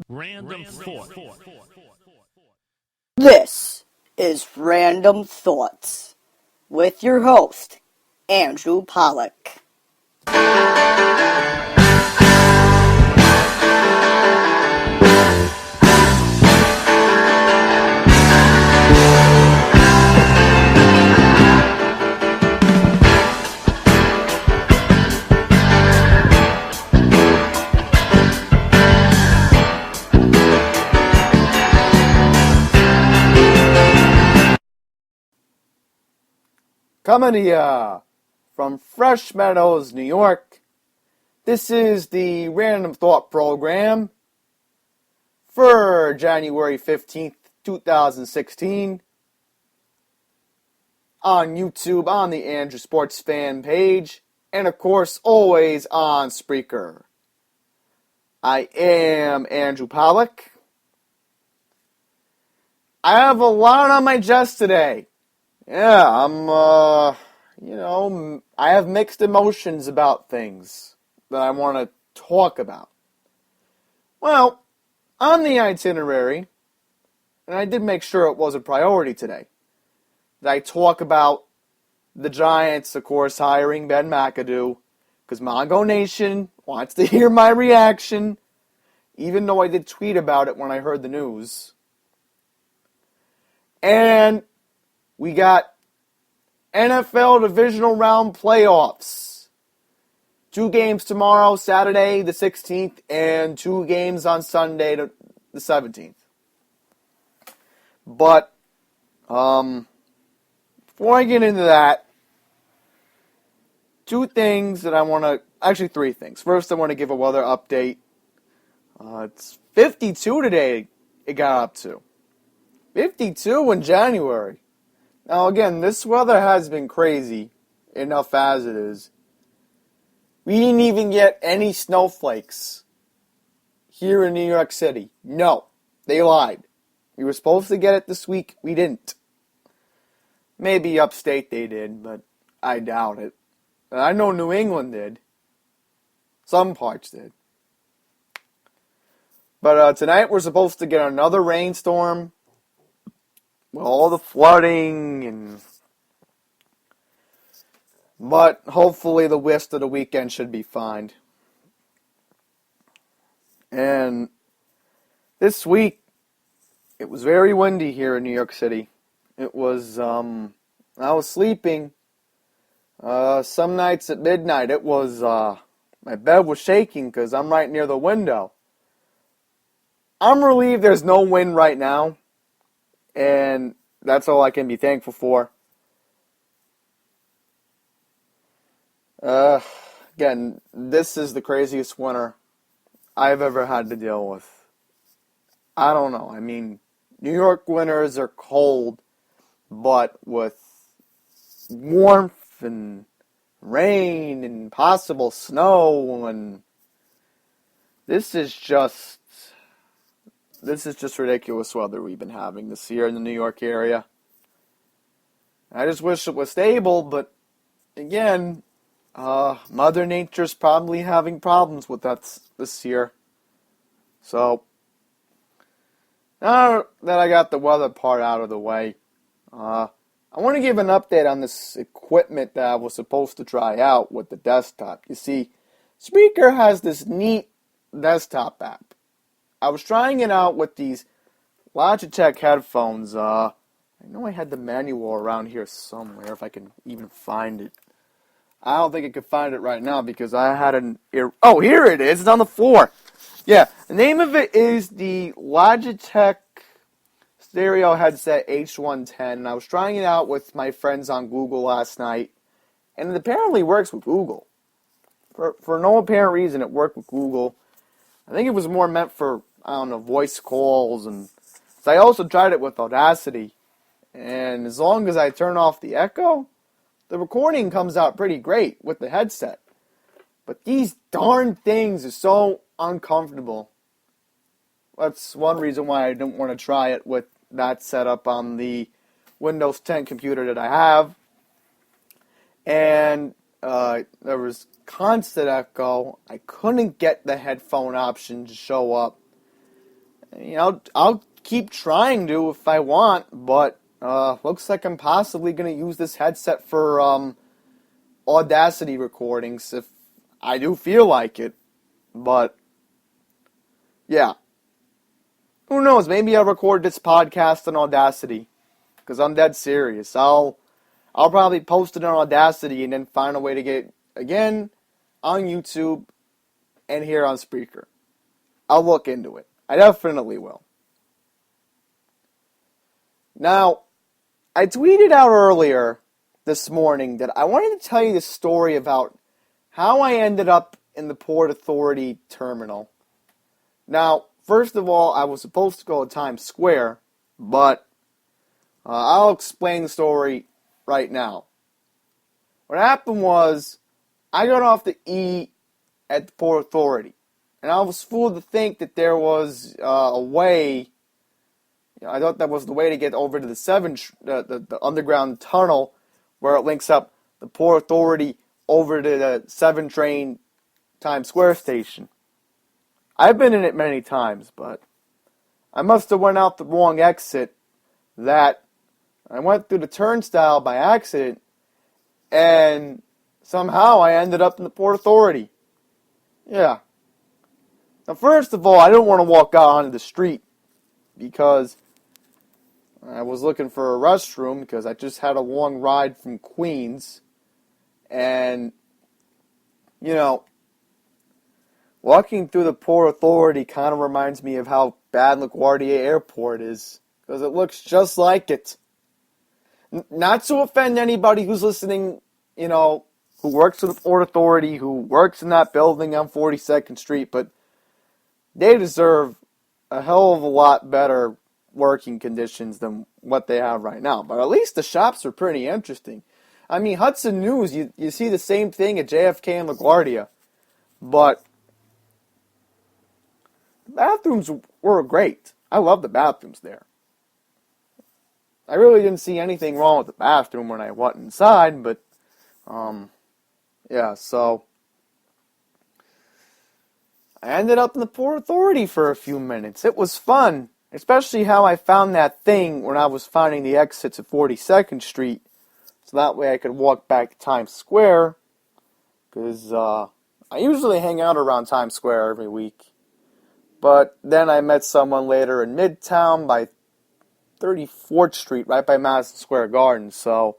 Random Thought. This is Random Thoughts with your host, Andrew Pollock. Coming to ya from Fresh Meadows, New York. This is the Random Thought Program for January 15th, 2016. On YouTube, on the Andrew Sports Fan page, and of course, always on Spreaker. I am Andrew Pollock. I have a lot on my chest today. Yeah, I have mixed emotions about things that I want to talk about. Well, on the itinerary, and I did make sure it was a priority today, that I talk about the Giants, of course, hiring Ben McAdoo, because Mongo Nation wants to hear my reaction, even though I did tweet about it when I heard the news. And we got NFL Divisional Round playoffs. 2 games tomorrow, Saturday the 16th, and 2 games on Sunday the 17th. But, before I get into that, 2 things that I want to, actually 3 things. First, I want to give a weather update. It's 52 today, it got up to. 52 in January. Now, again, this weather has been crazy enough as it is. We didn't even get any snowflakes here in New York City. No, they lied. We were supposed to get it this week. We didn't. Maybe upstate they did, but I doubt it. I know New England did. Some parts did. But tonight we're supposed to get another rainstorm. With all the flooding But hopefully the rest of the weekend should be fine. And this week, it was very windy here in New York City. It was, I was sleeping. Some nights at midnight, it was, my bed was shaking because I'm right near the window. I'm relieved there's no wind right now. And that's all I can be thankful for. Again, this is the craziest winter I've ever had to deal with. I don't know. I mean, New York winters are cold, but with warmth and rain and possible snow, and this is just ridiculous weather we've been having this year in the New York area. I just wish it was stable, but again, Mother Nature's probably having problems with that this year. So, now that I got the weather part out of the way, I want to give an update on this equipment that I was supposed to try out with the desktop. You see, Spreaker has this neat desktop app. I was trying it out with these Logitech headphones. I know I had the manual around here somewhere, if I can even find it. I don't think I could find it right now because I had an ear. Oh, here it is. It's on the floor. Yeah, the name of it is the Logitech Stereo Headset H110. And I was trying it out with my friends on Google last night, and it apparently works with Google. For no apparent reason, it worked with Google. I think it was more meant for, I don't know, voice calls. And so I also tried it with Audacity. And as long as I turn off the echo, the recording comes out pretty great with the headset. But these darn things are so uncomfortable. That's one reason why I don't want to try it with that setup on the Windows 10 computer that I have. And there was constant echo. I couldn't get the headphone option to show up. I'll keep trying to if I want, but looks like I'm possibly going to use this headset for Audacity recordings if I do feel like it. But yeah, who knows? Maybe I'll record this podcast on Audacity because I'm dead serious. I'll probably post it on Audacity and then find a way to get it again on YouTube and here on Spreaker. I'll look into it. I definitely will. Now, I tweeted out earlier this morning that I wanted to tell you the story about how I ended up in the Port Authority terminal. Now, first of all, I was supposed to go to Times Square, but I'll explain the story right now. What happened was, I got off the E at the Port Authority, and I was fooled to think that there was a way. I thought that was the way to get over to the underground tunnel where it links up the Port Authority over to the 7 train Times Square station. I've been in it many times, but I must have went out the wrong exit. That I went through the turnstile by accident, and somehow I ended up in the Port Authority. Yeah. Now, first of all, I didn't want to walk out onto the street because I was looking for a restroom because I just had a long ride from Queens. And, walking through the Port Authority kind of reminds me of how bad LaGuardia Airport is because it looks just like it. Not to offend anybody who's listening, who works for the Port Authority, who works in that building on 42nd Street, but they deserve a hell of a lot better working conditions than what they have right now. But at least the shops are pretty interesting. I mean, Hudson News, you see the same thing at JFK and LaGuardia, but the bathrooms were great. I love the bathrooms there. I really didn't see anything wrong with the bathroom when I went inside, but, yeah, so I ended up in the Port Authority for a few minutes. It was fun, especially how I found that thing when I was finding the exits at 42nd Street, so that way I could walk back to Times Square, because I usually hang out around Times Square every week. But then I met someone later in Midtown by 34th Street, right by Madison Square Garden, so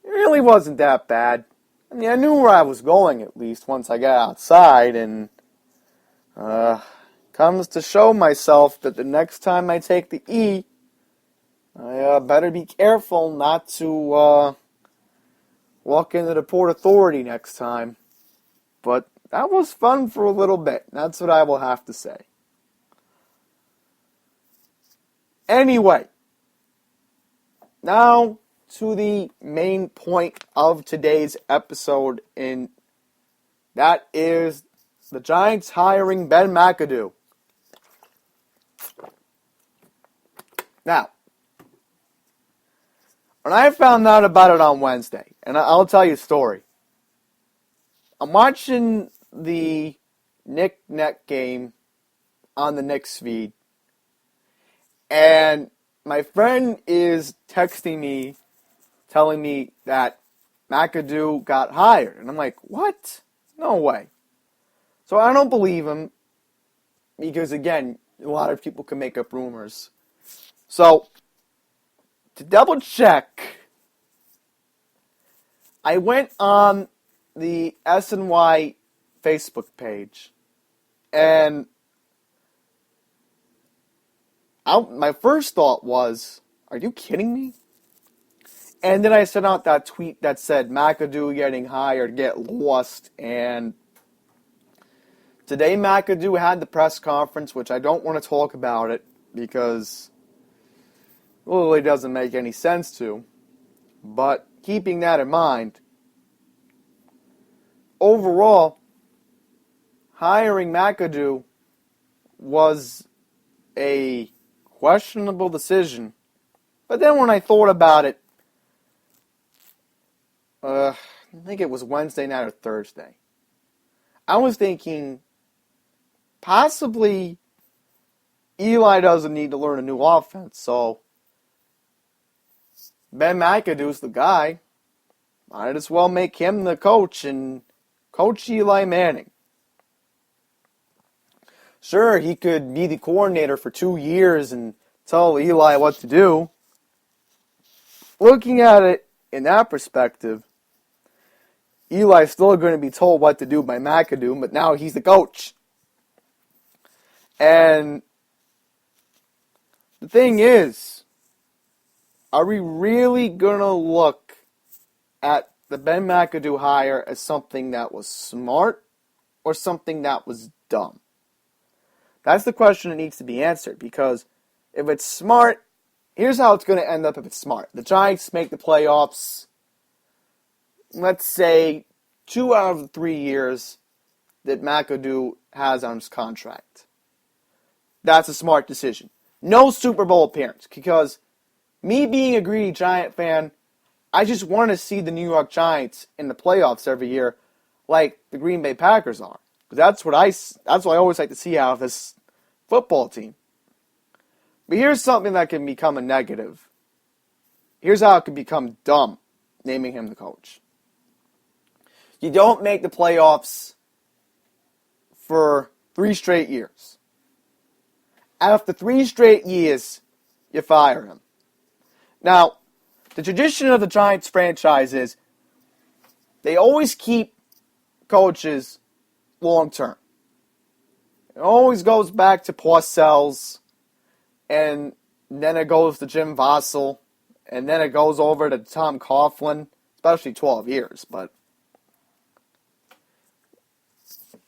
it really wasn't that bad. I mean, I knew where I was going, at least, once I got outside, and comes to show myself that the next time I take the E, I better be careful not to walk into the Port Authority next time. But that was fun for a little bit. That's what I will have to say. Anyway, now to the main point of today's episode, and that is the Giants hiring Ben McAdoo. Now, when I found out about it on Wednesday, and I'll tell you a story. I'm watching the Knick-Knack game on the Knicks feed, and my friend is texting me, telling me that McAdoo got hired. And I'm like, what? No way. So I don't believe him, because again, a lot of people can make up rumors. So, to double check, I went on the SNY Facebook page, and my first thought was, are you kidding me? And then I sent out that tweet that said, McAdoo getting hired, get lost. And today McAdoo had the press conference, which I don't want to talk about it because it really doesn't make any sense to. But keeping that in mind, overall, hiring McAdoo was a questionable decision. But then when I thought about it, I think it was Wednesday night or Thursday, I was thinking possibly Eli doesn't need to learn a new offense, so Ben McAdoo's the guy. Might as well make him the coach and coach Eli Manning. Sure, he could be the coordinator for 2 years and tell Eli what to do. Looking at it in that perspective, Eli's still going to be told what to do by McAdoo, but now he's the coach. And the thing is, are we really going to look at the Ben McAdoo hire as something that was smart or something that was dumb? That's the question that needs to be answered, because if it's smart, here's how it's going to end up if it's smart. The Giants make the playoffs, let's say, 2 out of the 3 years that McAdoo has on his contract. That's a smart decision. No Super Bowl appearance, because me being a greedy Giant fan, I just want to see the New York Giants in the playoffs every year like the Green Bay Packers are. That's what I always like to see out of this football team. But here's something that can become a negative. Here's how it can become dumb, naming him the coach. You don't make the playoffs for 3 straight years. After 3 straight years, you fire him. Now, the tradition of the Giants franchise is they always keep coaches long term. It always goes back to Parcells, and then it goes to Jim Vassell, and then it goes over to Tom Coughlin, especially 12 years. But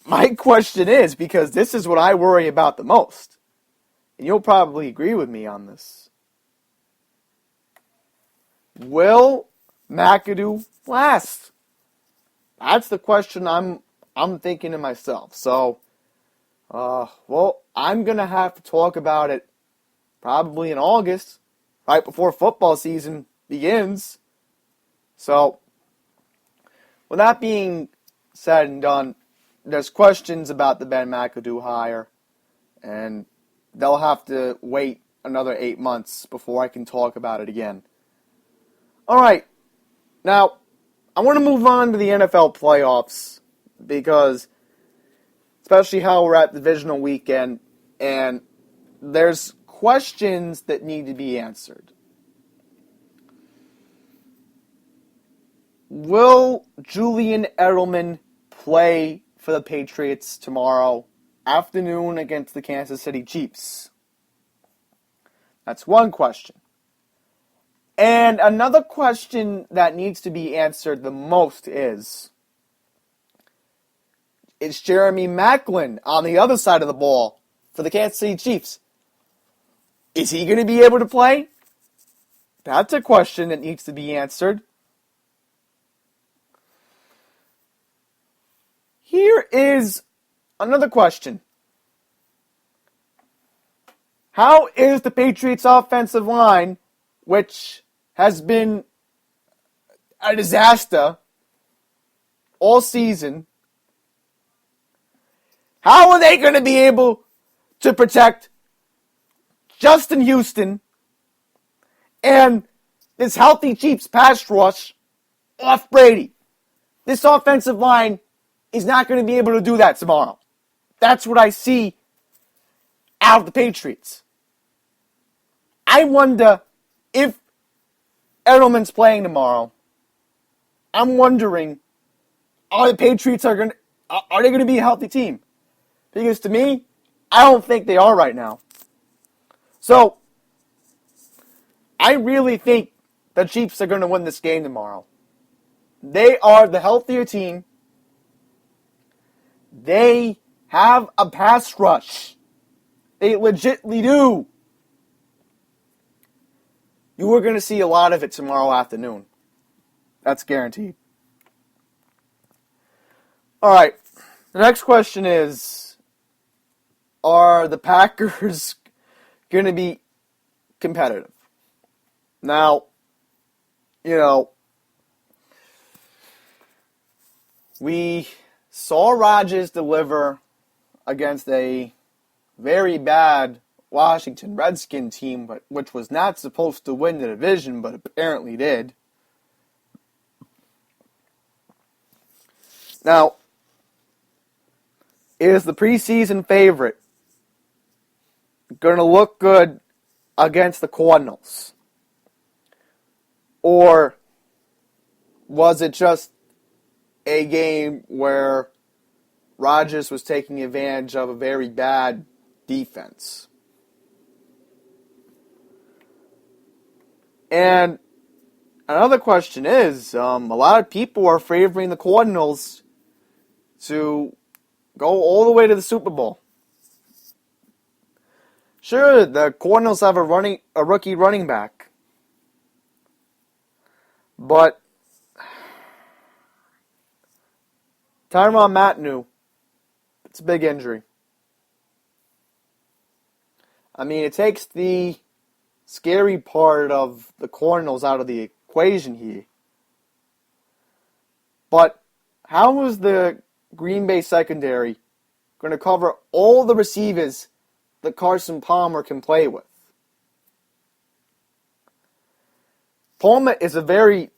my question is, because this is what I worry about the most, and you'll probably agree with me on this. Will McAdoo last? That's the question I'm thinking to myself. So, I'm going to have to talk about it probably in August, right before football season begins. So, with that being said and done, there's questions about the Ben McAdoo hire, and they'll have to wait another 8 months before I can talk about it again. All right, now I want to move on to the NFL playoffs, because especially how we're at divisional weekend, and there's questions that need to be answered. Will Julian Edelman play for the Patriots tomorrow afternoon against the Kansas City Chiefs? That's one question. And another question that needs to be answered the most is Jeremy Maclin on the other side of the ball for the Kansas City Chiefs. Is he going to be able to play? That's a question that needs to be answered. Here is another question. How is the Patriots' offensive line, which has been a disaster all season, how are they going to be able to protect Justin Houston and this healthy Chiefs pass rush off Brady? This offensive line is not going to be able to do that tomorrow. That's what I see out of the Patriots. I wonder if Edelman's playing tomorrow. I'm wondering, are the Patriots are they going to be a healthy team? Because to me, I don't think they are right now. So, I really think the Chiefs are going to win this game tomorrow. They are the healthier team. They have a pass rush. They legitimately do. You are going to see a lot of it tomorrow afternoon. That's guaranteed. All right. The next question is, are the Packers going to be competitive? Now, we saw Rodgers deliver against a very bad Washington Redskin team, which was not supposed to win the division, but apparently did. Now, is the preseason favorite going to look good against the Cardinals? Or was it just a game where Rodgers was taking advantage of a very bad defense? And another question is, a lot of people are favoring the Cardinals to go all the way to the Super Bowl. Sure, the Cardinals have a rookie running back, but Tyrann Mathieu, it's a big injury. I mean, it takes the scary part of the Cardinals out of the equation here. But how is the Green Bay secondary going to cover all the receivers that Carson Palmer can play with? Palmer is a very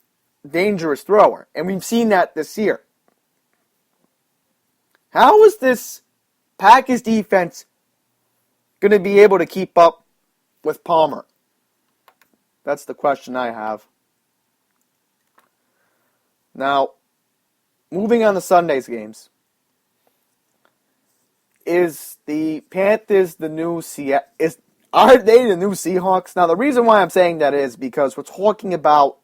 dangerous thrower, and we've seen that this year. How is this Packers defense going to be able to keep up with Palmer? That's the question I have. Now, moving on to Sunday's games. Is the Panthers the new are they the new Seahawks? Now, the reason why I'm saying that is because we're talking about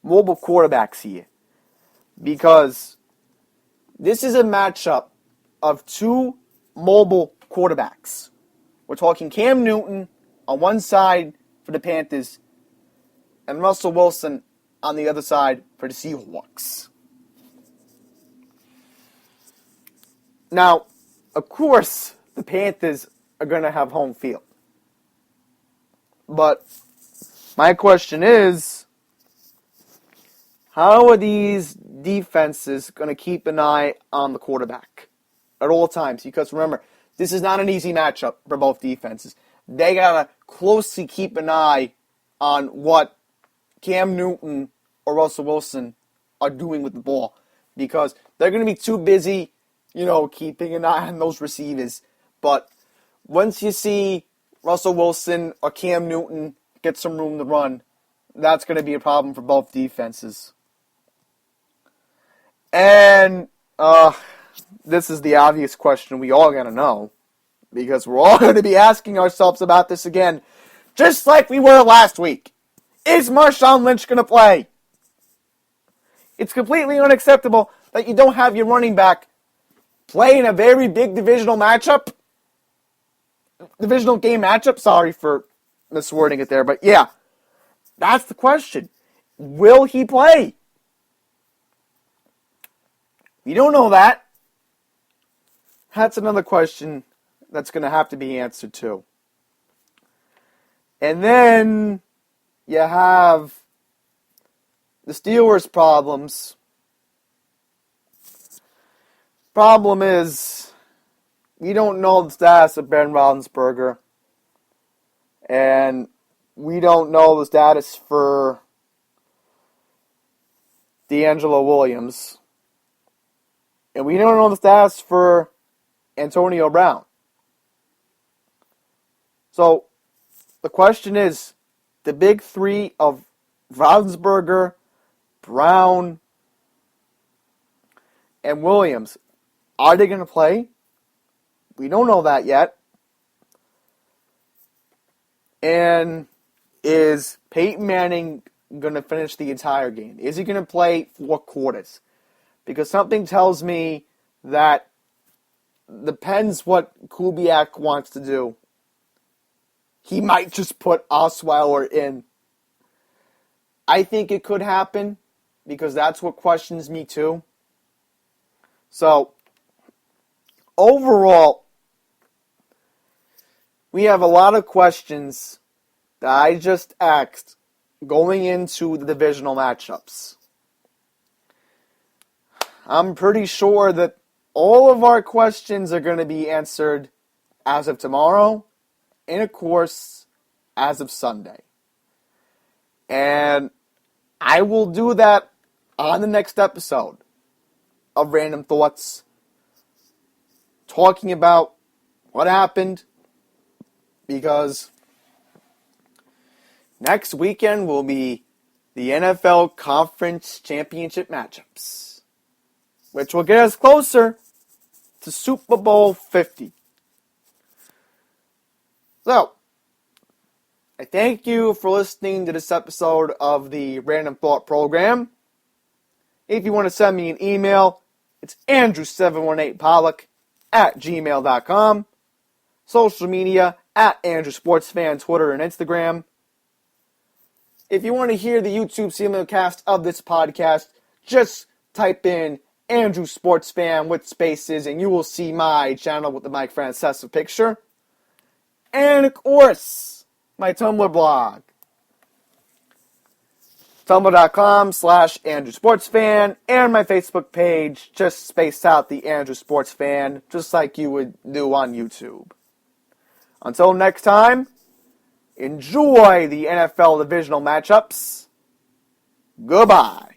mobile quarterbacks here. Because this is a matchup of two mobile quarterbacks. We're talking Cam Newton on one side for the Panthers and Russell Wilson on the other side for the Seahawks. Now, of course, the Panthers are going to have home field. But my question is, how are these defenses going to keep an eye on the quarterback at all times? Because remember, this is not an easy matchup for both defenses. They got to closely keep an eye on what Cam Newton or Russell Wilson are doing with the ball. Because they're going to be too busy, keeping an eye on those receivers. But once you see Russell Wilson or Cam Newton get some room to run, that's going to be a problem for both defenses. And this is the obvious question we all got to know, because we're all going to be asking ourselves about this again, just like we were last week. Is Marshawn Lynch going to play? It's completely unacceptable that you don't have your running back play in a very big divisional game matchup. Sorry for miswording it there, but yeah, that's the question. Will he play? We don't know that. That's another question that's going to have to be answered too. And then you have the Steelers' problems. Problem is, we don't know the status of Ben Roethlisberger. And we don't know the status for D'Angelo Williams. And we don't know the status for Antonio Brown. So, the question is, the big three of Roethlisberger, Brown, and Williams, are they going to play? We don't know that yet. And is Peyton Manning going to finish the entire game? Is he going to play 4 quarters? Because something tells me that depends what Kubiak wants to do. He might just put Osweiler in. I think it could happen because that's what questions me too. So, overall, we have a lot of questions that I just asked going into the divisional matchups. I'm pretty sure that all of our questions are going to be answered as of tomorrow, in a course as of Sunday. And I will do that on the next episode of Random Thoughts, talking about what happened, because next weekend will be the NFL Conference Championship matchups, which will get us closer to Super Bowl 50. So, I thank you for listening to this episode of the Random Thought Program. If you want to send me an email, it's andrew718pollock at gmail.com. Social media, at AndrewSportsFan, Twitter and Instagram. If you want to hear the YouTube simulcast of this podcast, just type in Andrew Sports Fan with spaces and you will see my channel with the Mike Francesa picture. And of course, my Tumblr blog. Tumblr.com/AndrewSportsFan and my Facebook page, just space out the Andrew Sports Fan, just like you would do on YouTube. Until next time, enjoy the NFL divisional matchups. Goodbye.